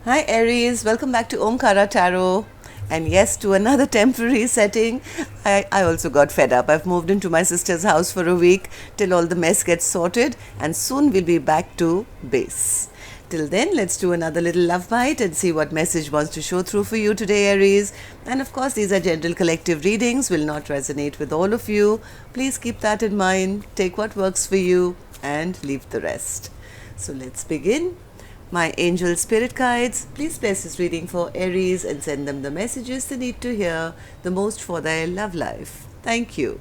Hi Aries, welcome back to Omkara Tarot. And yes, to another temporary setting. I also got fed up. I've moved into my sister's house for a week till all the mess gets sorted, and soon we'll be back to base. Till then, let's do another little love bite and see what message wants to show through for you today, Aries. And of course, these are general collective readings, will not resonate with all of you. Please keep that in mind. Take what works for you and leave the rest. So let's begin. My angel spirit guides, please bless this reading for Aries and send them the messages they need to hear the most for their love life. Thank you.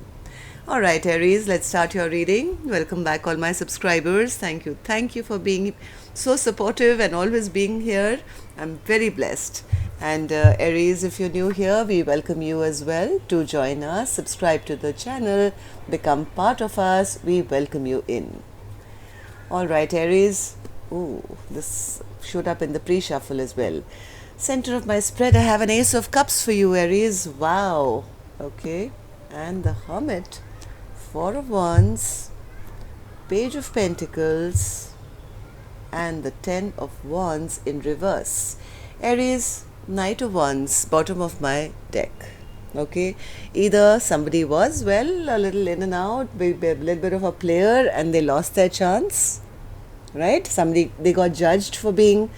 Alright Aries, let's start your reading. Welcome back all my subscribers. Thank you. Thank you for being so supportive and always being here. I'm very blessed. And Aries, if you're new here, we welcome you as well to join us, subscribe to the channel, become part of us. We welcome you in. Alright Aries. Ooh, this showed up in the pre-shuffle as well. Center of my spread, I have an Ace of Cups for you, Aries. Wow. Okay. And the Hermit. Four of Wands. Page of Pentacles. And the Ten of Wands in reverse. Aries, Knight of Wands, bottom of my deck. Okay. Either somebody was, well, a little in and out, a little bit of a player, and they lost their chance. Right? Somebody, they got judged for being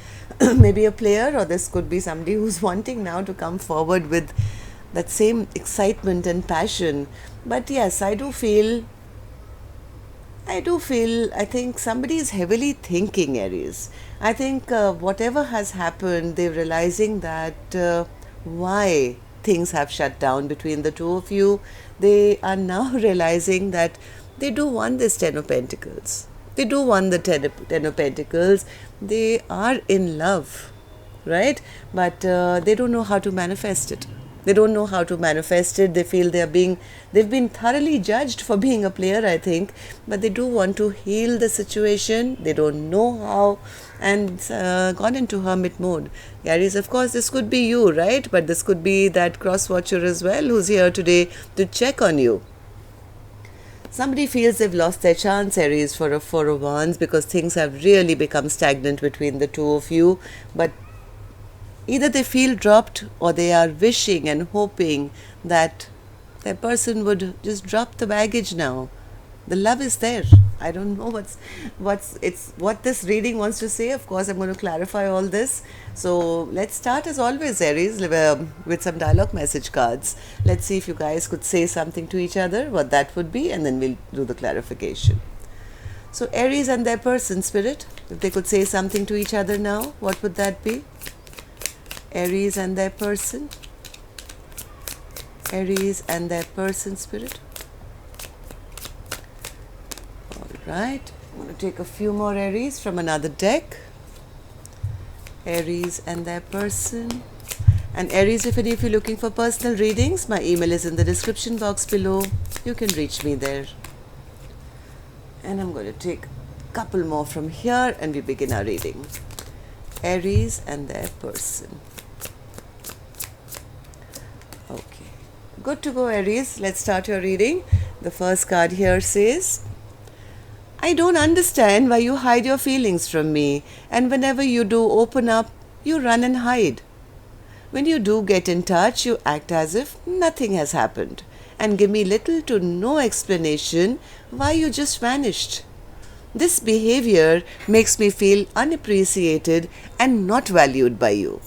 maybe a player, or this could be somebody who's wanting now to come forward with that same excitement and passion. But yes, I think somebody is heavily thinking, Aries. I think whatever has happened, they're realizing that why things have shut down between the two of you. They are now realizing that they do want this Ten of Pentacles. They do want the Ten of Pentacles. They are in love, right? But they don't know how to manifest it. They don't know how to manifest it. They feel they've been thoroughly judged for being a player, I think. But they do want to heal the situation. They don't know how, and gone into hermit mode. Aries, of course, this could be you, right? But this could be that cross watcher as well who's here today to check on you. Somebody feels they've lost their chance, Aries, for a Four of Wands, because things have really become stagnant between the two of you. But either they feel dropped, or they are wishing and hoping that their person would just drop the baggage now. The love is there. I don't know what this reading wants to say. Of course, I'm going to clarify all this. So let's start as always, Aries, with some dialogue message cards. Let's see if you guys could say something to each other, what that would be, and then we'll do the clarification. So Aries and their person, Spirit, if they could say something to each other now, what would that be? Aries and their person. Aries and their person, Spirit. Right, I'm going to take a few more Aries from another deck. Aries and their person. And Aries, if you're looking for personal readings, my email is in the description box below. You can reach me there. And I'm going to take a couple more from here and we begin our reading. Aries and their person. Okay, good to go, Aries. Let's start your reading. The first card here says, I don't understand why you hide your feelings from me, and whenever you do open up, you run and hide. When you do get in touch, you act as if nothing has happened, and give me little to no explanation why you just vanished. This behavior makes me feel unappreciated and not valued by you.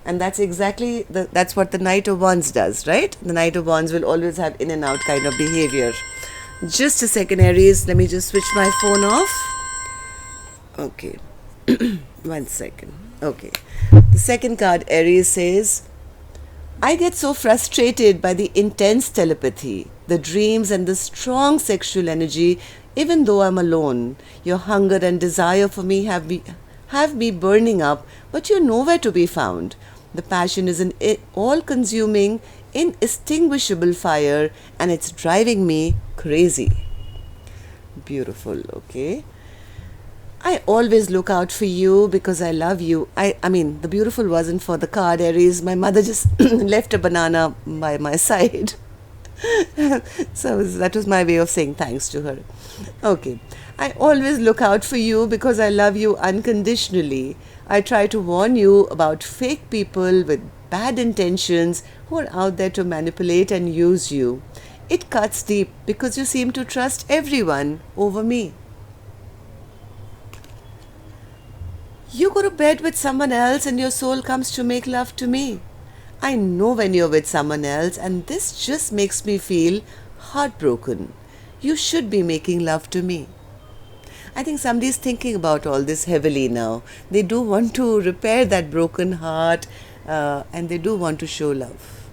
And that's exactly, that's what the Knight of Wands does, right? The Knight of Wands will always have in and out kind of behavior. Just a second, Aries. Let me just switch my phone off. Okay. 1 second. Okay. The second card, Aries, says, I get so frustrated by the intense telepathy, the dreams and the strong sexual energy, even though I'm alone. Your hunger and desire for me have me burning up, but you're nowhere to be found. The passion is an all-consuming, inextinguishable fire, and it's driving me crazy. Beautiful. Okay. I always look out for you because I love you. I mean, the beautiful wasn't for the card, Aries. My mother just left a banana by my side. So that was my way of saying thanks to her. Okay. I always look out for you because I love you unconditionally. I try to warn you about fake people with bad intentions who are out there to manipulate and use you. It cuts deep because you seem to trust everyone over me. You go to bed with someone else and your soul comes to make love to me. I know when you're with someone else, and this just makes me feel heartbroken. You should be making love to me. I think somebody's thinking about all this heavily now. They do want to repair that broken heart and they do want to show love.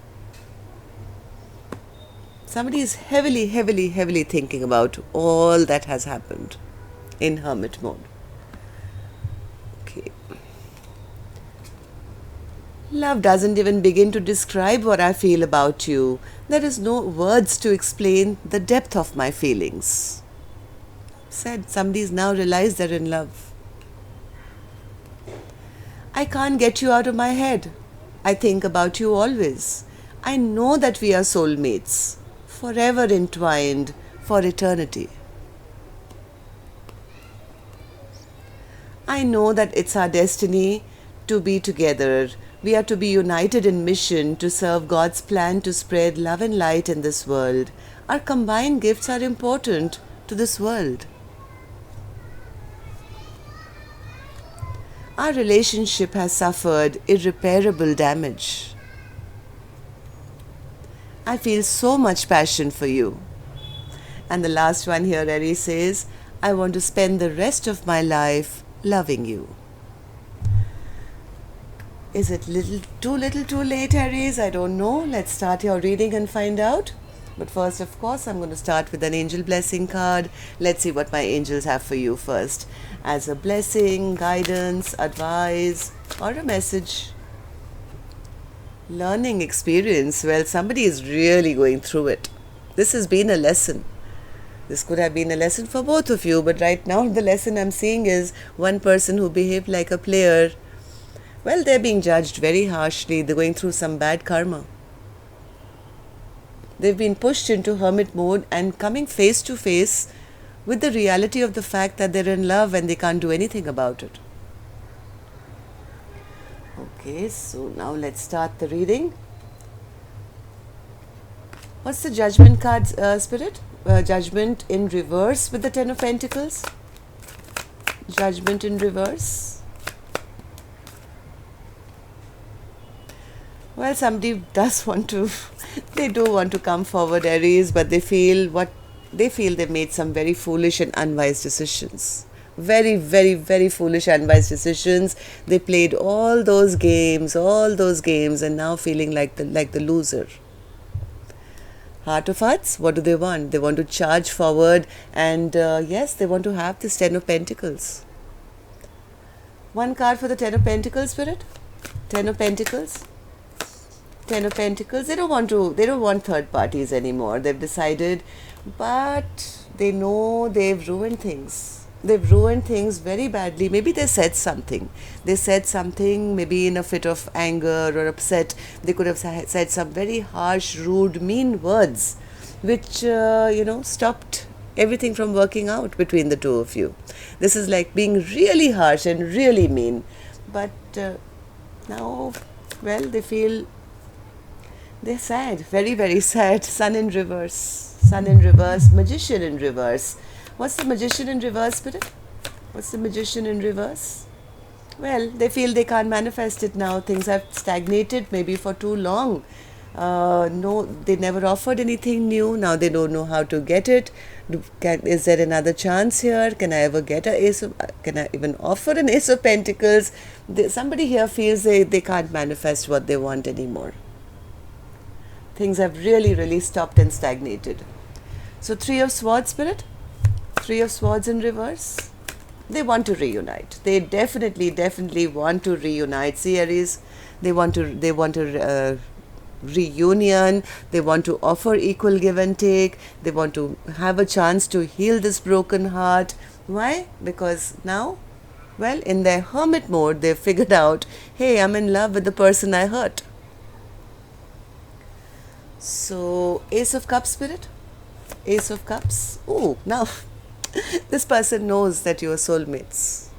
Somebody is heavily, heavily, heavily thinking about all that has happened in hermit mode. Okay. Love doesn't even begin to describe what I feel about you. There is no words to explain the depth of my feelings. Said somebody's now realized they're in love. I can't get you out of my head. I think about you always. I know that we are soulmates, forever entwined for eternity. I know that it's our destiny to be together. We are to be united in mission to serve God's plan to spread love and light in this world. Our combined gifts are important to this world. Our relationship has suffered irreparable damage. I feel so much passion for you. And the last one here, Aries says, I want to spend the rest of my life loving you. Is it too little too late, Aries? I don't know. Let's start your reading and find out. But first, of course, I'm going to start with an angel blessing card. Let's see what my angels have for you first. As a blessing, guidance, advice, or a message. Learning experience. Well, somebody is really going through it. This has been a lesson. This could have been a lesson for both of you, but right now the lesson I'm seeing is one person who behaved like a player. Well, they're being judged very harshly. They're going through some bad karma. They've been pushed into hermit mode and coming face to face with the reality of the fact that they're in love and they can't do anything about it. Okay, so now let's start the reading. What's the judgment card, Spirit? Judgment in reverse with the Ten of Pentacles. Judgment in reverse. Well, somebody does want to, they do want to come forward, Aries, but they feel they've made some very foolish and unwise decisions. Very, very, very foolish, unwise decisions. They played all those games, and now feeling like the loser. Heart of Hearts, what do they want? They want to charge forward and yes, they want to have this Ten of Pentacles. One card for the Ten of Pentacles, Spirit. Ten of Pentacles. Ten of Pentacles. They don't want third parties anymore. They've decided, but they know they've ruined things. They've ruined things very badly. Maybe they said something. They said something maybe in a fit of anger or upset. They could have said some very harsh, rude, mean words, which, stopped everything from working out between the two of you. This is like being really harsh and really mean. But now, well, they feel they're sad, very, very sad. Sun in reverse, Magician in reverse. What's the Magician in reverse, Spirit? What's the Magician in reverse? Well, they feel they can't manifest it now. Things have stagnated maybe for too long. No, they never offered anything new. Now they don't know how to get it. Is there another chance here? Can I ever get can I even offer an Ace of Pentacles? Somebody here feels they can't manifest what they want anymore. Things have really, really stopped and stagnated. So Three of Swords, Spirit. Three of Swords in reverse. They want to reunite. They definitely want to reunite. See, Aries, they want a reunion. They want to offer equal give and take. They want to have a chance to heal this broken heart. Why? Because now, well, in their hermit mode, they've figured out, hey, I'm in love with the person I hurt. So, Ace of Cups, Spirit? Ace of Cups. Oh, now this person knows that you are soulmates.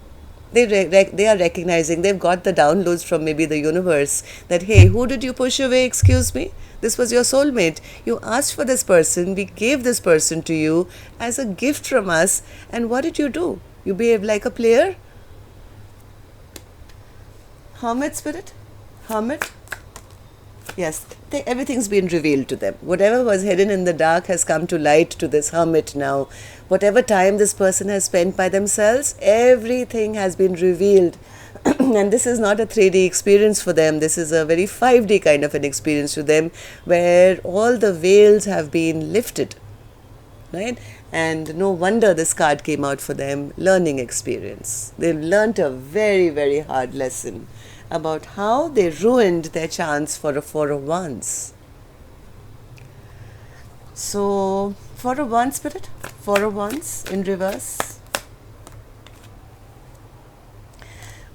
They are recognizing, they've got the downloads from maybe the universe that, hey, who did you push away? Excuse me? This was your soulmate. You asked for this person. We gave this person to you as a gift from us. And what did you do? You behaved like a player? Hermit, Spirit? Hermit? Yes, everything's been revealed to them. Whatever was hidden in the dark has come to light to this hermit now. Whatever time this person has spent by themselves, everything has been revealed. And this is not a 3D experience for them. This is a very 5D kind of an experience to them, where all the veils have been lifted. Right? And no wonder this card came out for them. Learning experience. They've learnt a very, very hard lesson about how they ruined their chance for a Four of Wands. So, Four of Wands, Spirit? Four of Wands in reverse.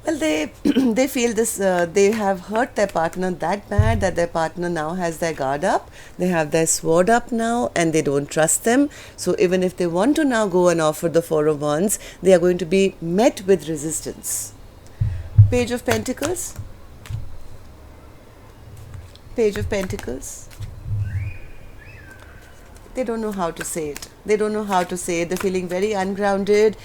Well, they feel this, they have hurt their partner that bad that their partner now has their guard up. They have their sword up now and they don't trust them. So even if they want to now go and offer the Four of Wands, they are going to be met with resistance. Page of Pentacles. Page of Pentacles. They don't know how to say it. They don't know how to say it. They're feeling very ungrounded.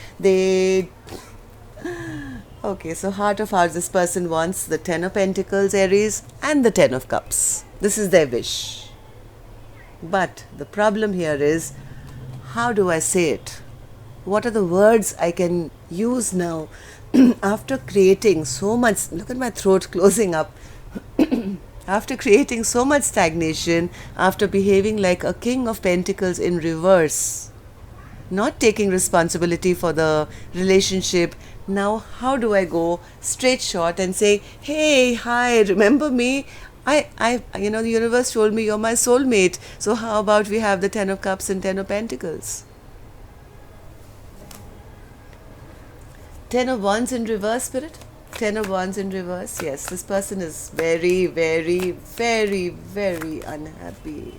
Okay, so heart of hearts, this person wants the Ten of Pentacles, Aries, and the Ten of Cups. This is their wish. But the problem here is, how do I say it? What are the words I can use now after creating so much? Look at my throat closing up. After creating so much stagnation, after behaving like a King of Pentacles in reverse, not taking responsibility for the relationship, now how do I go straight shot and say, hey, hi, remember me? The universe told me you're my soulmate. So how about we have the Ten of Cups and Ten of Pentacles? Ten of Wands in reverse, Spirit? Ten of Wands in reverse. Yes, this person is very, very, very, very unhappy.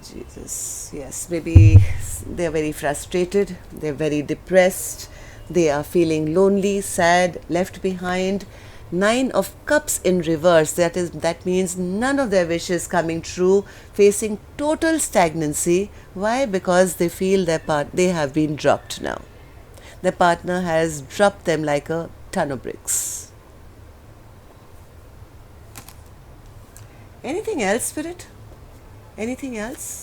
Jesus, yes, maybe they're very frustrated, they're very depressed, they are feeling lonely, sad, left behind. Nine of Cups in reverse, that means none of their wishes coming true, facing total stagnancy. Why? Because they feel they have been dropped now. Their partner has dropped them like a ton of bricks. Anything else, Spirit? Anything else?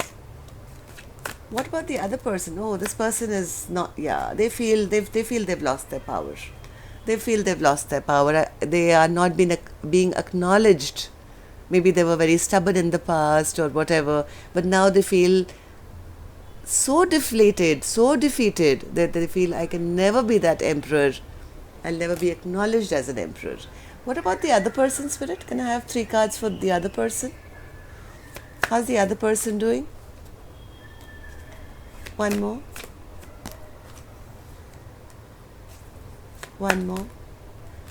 What about the other person? Oh, this person is not, yeah, they feel they've lost their power. They feel they've lost their power. They are not being acknowledged. Maybe they were very stubborn in the past or whatever, but now they feel so deflated, so defeated that they feel, I can never be that emperor. I'll never be acknowledged as an emperor. What about the other person, Spirit? Can I have 3 cards for the other person? How's the other person doing? One more. One more.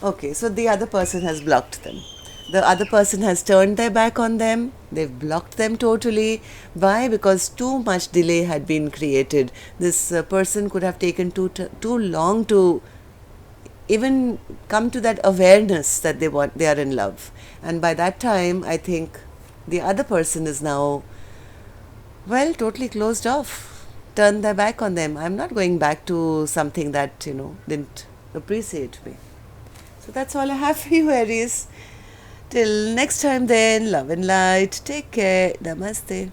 Okay, so the other person has blocked them. The other person has turned their back on them. They've blocked them totally. Why? Because too much delay had been created. This person could have taken too long to even come to that awareness that they are in love. And by that time, I think the other person is now, well, totally closed off. Turned their back on them. I'm not going back to something that, didn't appreciate me. So that's all I have for you, Aries. Till next time then, love and light. Take care. Namaste.